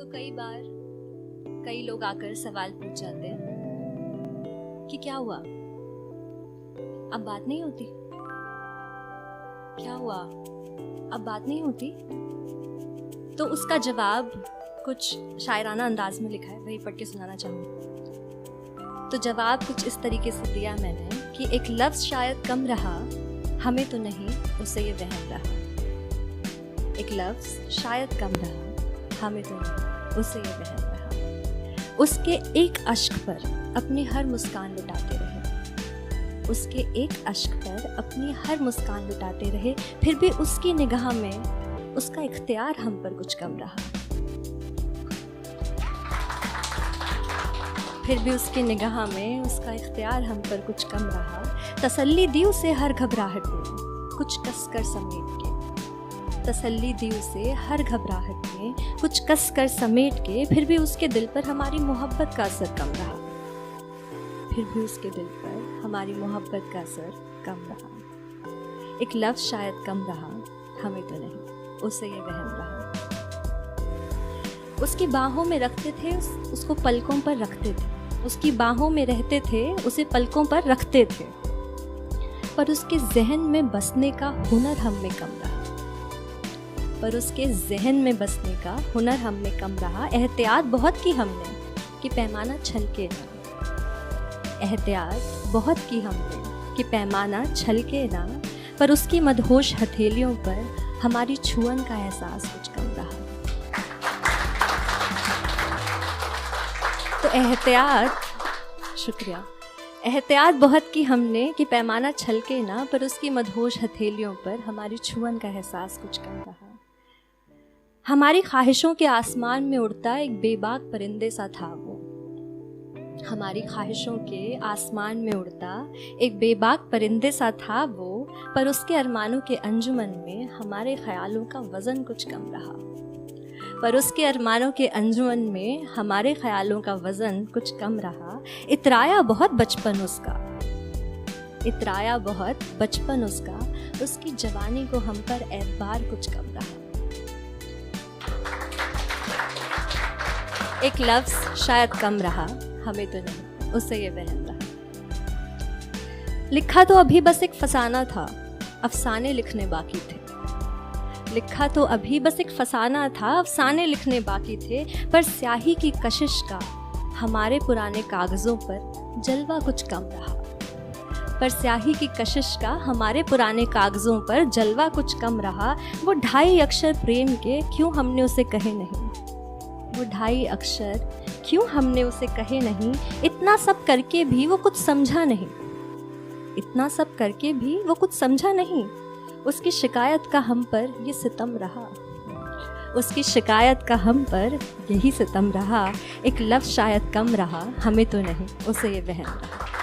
कई बार कई लोग आकर सवाल पूछ जाते हैं कि क्या हुआ, अब बात नहीं होती, क्या हुआ, अब बात नहीं होती। तो उसका जवाब कुछ शायराना अंदाज में लिखा है, वही पढ़ के सुनाना चाहूँगी। तो जवाब कुछ इस तरीके से दिया मैंने कि एक लफ्ज़ शायद कम रहा, हमें तो नहीं उसे ये वहम रहा। एक लफ्ज़ शायद कम रहा, हमें तो नहीं उसे ये वहम रहा। उसके एक अश्क पर अपनी हर मुस्कान लुटाते रहे, उसके एक अश्क पर अपनी हर मुस्कान लुटाते रहे, फिर भी उसकी निगाह में उसका इख्तियार हम पर कुछ कम रहा। फिर भी उसकी निगाह में उसका इख्तियार हम पर कुछ कम रहा। तसल्ली दी उसे हर घबराहट में कुछ कस कर समेट के, तसल्ली दी उसे हर घबराहट में कुछ कस कर समेट के, फिर भी उसके दिल पर हमारी मोहब्बत का असर कम रहा। फिर भी उसके दिल पर हमारी मोहब्बत का असर कम रहा। एक लफ्ज़ शायद कम रहा, हमें तो नहीं उसे ये वहम रहा। उसकी बाहों में रखते थे उसको पलकों पर रखते थे, उसकी बाहों में रहते थे उसे पलकों पर रखते थे, पर उसके जहन में बसने का हुनर हम में कम रहा। पर उसके जहन में बसने का हुनर हम में कम रहा। एहतियात बहुत की हमने कि पैमाना छलके ना, एहतियात बहुत की हमने कि पैमाना छलके ना, पर उसकी मदहोश हथेलियों पर हमारी छुअन का एहसास कुछ कम रहा। तो एहतियात, शुक्रिया, एहतियात बहुत की हमने कि पैमाना छलके ना, पर उसकी मदहोश हथेलियों पर हमारी छुअन का एहसास कुछ कम रहा। हमारी ख्वाहिशों के आसमान में उड़ता एक बेबाक परिंदे सा था वो, हमारी ख्वाहिशों के आसमान में उड़ता एक बेबाक परिंदे सा था वो, पर उसके अरमानों के अंजुमन में हमारे ख्यालों का वज़न कुछ कम रहा। पर उसके अरमानों के अंजुमन में हमारे ख्यालों का वज़न कुछ कम रहा। इतराया बहुत बचपन उसका, इतराया बहुत बचपन उसका, उसकी जवानी को हम पर एतबार कुछ कम रहा। एक लफ्ज़ शायद कम रहा, हमें तो नहीं उसे ये वहम रहा। लिखा तो अभी बस एक फसाना था, अफसाने लिखने बाकी थे। लिखा तो अभी बस एक फसाना था, अफसाने लिखने बाकी थे, पर स्याही की कशिश का हमारे पुराने कागज़ों पर जलवा कुछ कम रहा। पर स्याही की कशिश का हमारे पुराने कागज़ों पर जलवा कुछ कम रहा। वो 2.5 अक्षर प्रेम के क्यों हमने उसे कहे नहीं, वो 2.5 अक्षर क्यों हमने उसे कहे नहीं। इतना सब करके भी वो कुछ समझा नहीं, इतना सब करके भी वो कुछ समझा नहीं। उसकी शिकायत का हम पर ये सितम रहा, उसकी शिकायत का हम पर यही सितम रहा। एक लफ्ज़ शायद कम रहा, हमें तो नहीं उसे ये वहम रहा।